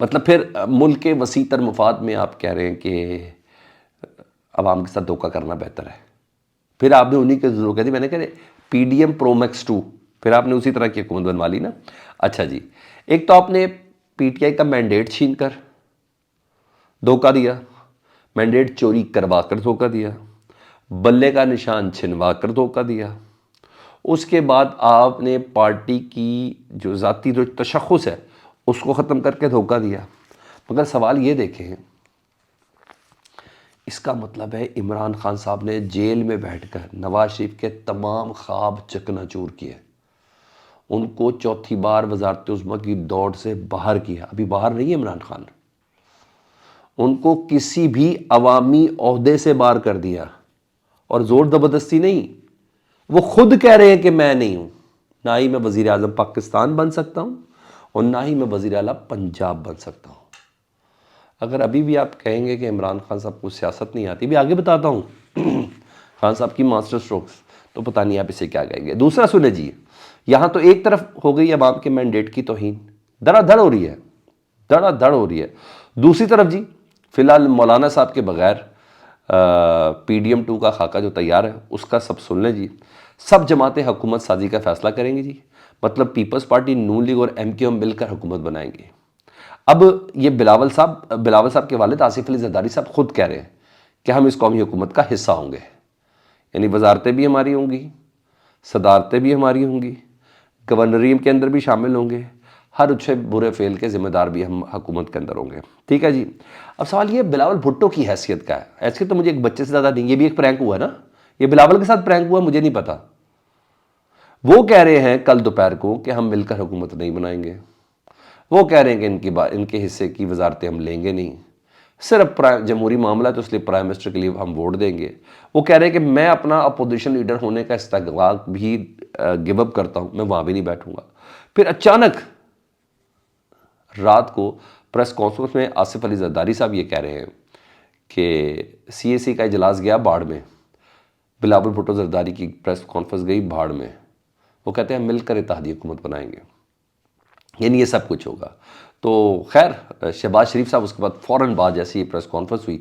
مطلب پھر ملک کے وسیع تر مفاد میں آپ کہہ رہے ہیں کہ عوام کے ساتھ دھوکہ کرنا بہتر ہے. پھر آپ نے انہی کے ضرور کہہ دی، میں نے کہا پی ڈی ایم پرو میکس 2، پھر آپ نے اسی طرح کی حکومت بنوا لی نا. اچھا جی، ایک تو آپ نے پی ٹی آئی کا مینڈیٹ چھین کر دھوکہ دیا، مینڈیٹ چوری کروا کر دھوکہ دیا، بلے کا نشان چھنوا کر دھوکہ دیا. اس کے بعد آپ نے پارٹی کی جو ذاتی جو تشخص ہے اس کو ختم کر کے دھوکہ دیا. مگر سوال یہ دیکھیں، اس کا مطلب ہے عمران خان صاحب نے جیل میں بیٹھ کر نواز شریف کے تمام خواب چکنا چور کیے، ان کو چوتھی بار وزارت عظمیٰ کی دوڑ سے باہر کیا. ابھی باہر نہیں ہے عمران خان، ان کو کسی بھی عوامی عہدے سے باہر کر دیا، اور زور زبردستی نہیں. وہ خود کہہ رہے ہیں کہ میں نہیں ہوں، نہ ہی میں وزیر اعظم پاکستان بن سکتا ہوں اور نہ ہی میں وزیر اعلیٰ پنجاب بن سکتا ہوں. اگر ابھی بھی آپ کہیں گے کہ عمران خان صاحب کو سیاست نہیں آتی، بھی آگے بتاتا ہوں خان صاحب کی ماسٹر سٹروکس، تو پتہ نہیں آپ اسے کیا کہیں گے. دوسرا سنیں جی، یہاں تو ایک طرف ہو گئی عوام کے مینڈیٹ کی توہین، دھڑا دھڑ ہو رہی ہے، دھڑا دھڑ ہو رہی ہے. دوسری طرف جی فی الحال مولانا صاحب کے بغیر پی ڈی ایم 2 کا خاکہ جو تیار ہے اس کا سب سن لیں جی. سب جماعتیں حکومت سازی کا فیصلہ کریں گی جی، مطلب پیپلز پارٹی، نون لیگ اور ایم کیو ایم مل کر حکومت بنائیں گے. اب یہ بلاول صاحب کے والد آصف علی زرداری صاحب خود کہہ رہے ہیں کہ ہم اس قومی حکومت کا حصہ ہوں گے، یعنی وزارتیں بھی ہماری ہوں گی، صدارتیں بھی ہماری ہوں گی، گورنریم کے اندر بھی شامل ہوں گے، ہر اچھے برے فعل کے ذمہ دار بھی ہم حکومت کے اندر ہوں گے. ٹھیک ہے جی. اب سوال یہ بلاول بھٹو کی حیثیت کا ہے. حیثیت تو مجھے ایک بچے سے زیادہ نہیں، یہ بھی ایک پرینک ہوا نا، یہ بلاول کے ساتھ پرینک ہوا، مجھے نہیں پتا. وہ کہہ رہے ہیں کل دوپہر کو کہ ہم مل کر حکومت نہیں بنائیں گے. وہ کہہ رہے ہیں کہ ان کے حصے کی وزارتیں ہم لیں گے نہیں، صرف جمہوری معاملہ ہے تو اس لیے پرائم منسٹر کے لیے ہم ووٹ دیں گے. وہ کہہ رہے ہیں کہ میں اپنا اپوزیشن لیڈر ہونے کا استحقاق بھی گیو اپ کرتا ہوں، میں وہاں بھی نہیں بیٹھوں گا. پھر اچانک رات کو پریس کانفرنس میں آصف علی زرداری صاحب یہ کہہ رہے ہیں کہ سی اے سی کا اجلاس گیا باڑ میں، بلاول بھٹو زرداری کی پریس کانفرنس گئی بھاڑ میں. وہ کہتے ہیں مل کر اتحادی حکومت بنائیں گے، یعنی یہ سب کچھ ہوگا. تو خیر شہباز شریف صاحب اس کے بعد فوراً بعد جیسی یہ پریس کانفرنس ہوئی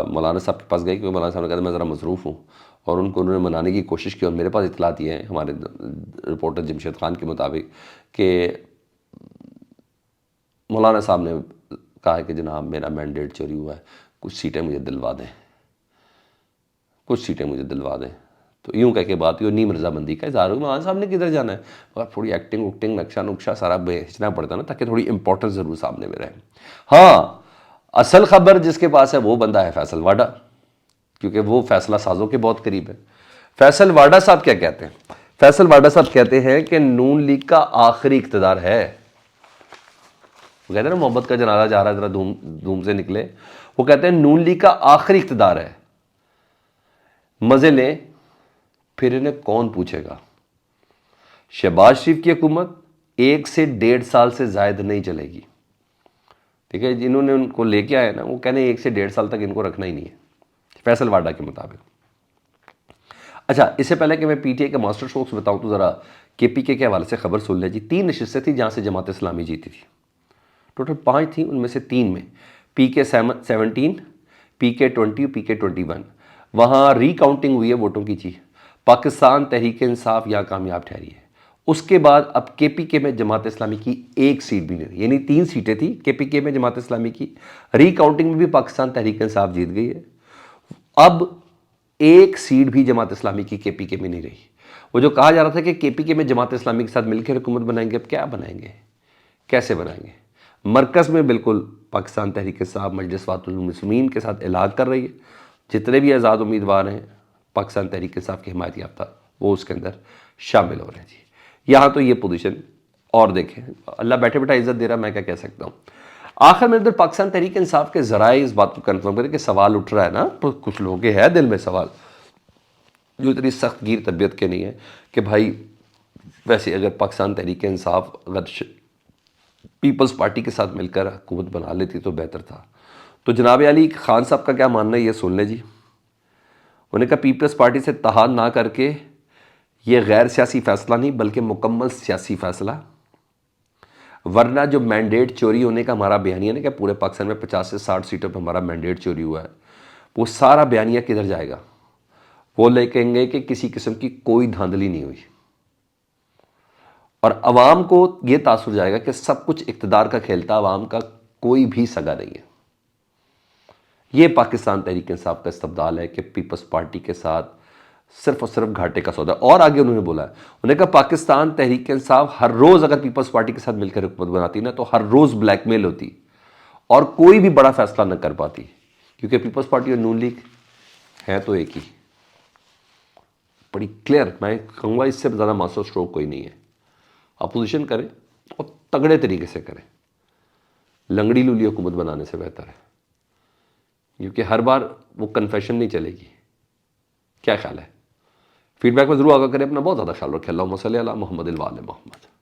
مولانا صاحب کے پاس گئے، کیونکہ مولانا صاحب نے کہا میں ذرا مصروف ہوں، اور ان کو انہوں نے منانے کی کوشش کی. اور میرے پاس اطلاعات یہ ہیں ہمارے رپورٹر جمشید خان کے مطابق کہ مولانا صاحب نے کہا کہ جناب میرا مینڈیٹ چوری ہوا ہے، کچھ سیٹیں مجھے دلوا دیں، کچھ سیٹیں مجھے دلوا دیں. تو یوں کہہ کے بات ہوئی، اور نیم رضامندی کا اظہار ہوا. مولانا صاحب نے کدھر جانا ہے، مگر تھوڑی ایکٹنگ وکٹنگ نقشہ نقشہ سارا بھیجنا پڑتا نا، تاکہ تھوڑی امپورٹنس ضرور سامنے میں رہے. ہاں اصل خبر جس کے پاس ہے وہ بندہ ہے فیصل واڈا، کیونکہ وہ فیصلہ سازوں کے بہت قریب ہے. فیصل واڈا صاحب کیا کہتے ہیں؟ فیصل واڈا صاحب کہتے ہیں کہ نون لیگ کا آخری اقتدار ہے. وہ کہتے ہیں نا محبت کا جنازہ جا رہا ہے ذرا دھوم سے نکلے. وہ کہتے ہیں نون لیگ کا آخری اقتدار ہے، مزے لیں پھر انہیں کون پوچھے گا. شہباز شریف کی حکومت 1 سے 1.5 سال سے زائد نہیں چلے گی. ٹھیک ہے، جنہوں نے ان کو لے کے آئے نا وہ کہنے 1 سے 1.5 سال تک ان کو رکھنا ہی نہیں ہے فیصل واڈا کے مطابق. اچھا اس سے پہلے کہ میں پی ٹی آئی کے ماسٹر اسٹروکس بتاؤں تو ذرا کے پی کے حوالے سے خبر سن لیں جی. 3 نشستیں تھیں جہاں سے جماعت اسلامی جیتی تھی، ٹوٹل 5 تھیں، ان میں سے 3 میں پی کے 17، پی کے 20، پی کے 21 وہاں ری کاؤنٹنگ ہوئی ہے ووٹوں کی جی. پاکستان تحریک انصاف یہاں کامیاب ٹھہری ہے. اس کے بعد اب کے پی کے میں جماعت اسلامی کی 1 سیٹ بھی نہیں رہی، یعنی 3 سیٹیں تھیں کے پی کے میں جماعت اسلامی کی. ری کاؤنٹنگ میں بھی پاکستان تحریک انصاف جیت گئی ہے. اب 1 سیٹ بھی جماعت اسلامی کی کے پی کے میں نہیں رہی. وہ جو کہا جا رہا تھا کہ کے پی کے میں جماعت اسلامی کے ساتھ مل کر حکومت بنائیں گے، اب کیا بنائیں گے، کیسے بنائیں گے؟ مرکز میں بالکل پاکستان تحریک انصاف مجلس وحدت المسلمین کے ساتھ الحاق کر رہی ہے. جتنے بھی آزاد امیدوار ہیں پاکستان تحریک انصاف کی حمایت یافتہ وہ اس کے اندر شامل ہو رہے ہیں جی. یہاں تو یہ پوزیشن، اور دیکھیں اللہ بیٹھے بیٹھا عزت دے رہا، میں کیا کہہ سکتا ہوں. آخر میں ادھر پاکستان تحریک انصاف کے ذرائع اس بات کو کنفرم کریں کہ سوال اٹھ رہا ہے نا، تو کچھ لوگوں کے ہے دل میں سوال جو اتنی سخت گیر طبیعت کے نہیں ہے کہ بھائی ویسے اگر پاکستان تحریک انصاف اگر پیپلز پارٹی کے ساتھ مل کر حکومت بنا لیتی تو بہتر تھا. تو جناب علی خان صاحب کا کیا ماننا ہے یہ سن لیں جی. انہوں نے کہا پیپلز پارٹی سے اتحاد نہ کر کے یہ غیر سیاسی فیصلہ نہیں بلکہ مکمل سیاسی فیصلہ. ورنہ جو مینڈیٹ چوری ہونے کا ہمارا بیانیہ نا کہ پورے پاکستان میں 50 سے 60 سیٹوں پہ ہمارا مینڈیٹ چوری ہوا ہے، وہ سارا بیانیہ کدھر جائے گا؟ وہ لے کہیں گے کہ کسی قسم کی کوئی دھاندلی نہیں ہوئی، اور عوام کو یہ تاثر جائے گا کہ سب کچھ اقتدار کا کھیل تھا، عوام کا کوئی بھی سگا نہیں ہے۔ یہ پاکستان تحریک انصاف کا استبدال ہے کہ پیپلز پارٹی کے ساتھ صرف اور صرف گھاٹے کا سودا۔ اور آگے انہوں نے بولا ہے، انہوں نے کہا پاکستان تحریک انصاف ہر روز اگر پیپلز پارٹی کے ساتھ مل کر حکومت بناتی نا تو ہر روز بلیک میل ہوتی اور کوئی بھی بڑا فیصلہ نہ کر پاتی، کیونکہ پیپلز پارٹی اور نون لیگ ہے تو ایک ہی، بڑی کلیئر۔ میں کہوں گا اس سے زیادہ ماسٹر اسٹروک کوئی نہیں ہے۔ اپوزیشن کریں اور تگڑے طریقے سے کریں، لنگڑی لولی حکومت بنانے سے بہتر ہے، کیونکہ ہر بار وہ کنفیشن نہیں چلے گی۔ کیا خیال ہے؟ فیڈ بیک میں ضرور آگاہ کریں، اپنا بہت زیادہ خیال رکھیں۔ اللہم صلی علی محمد وعلی محمد۔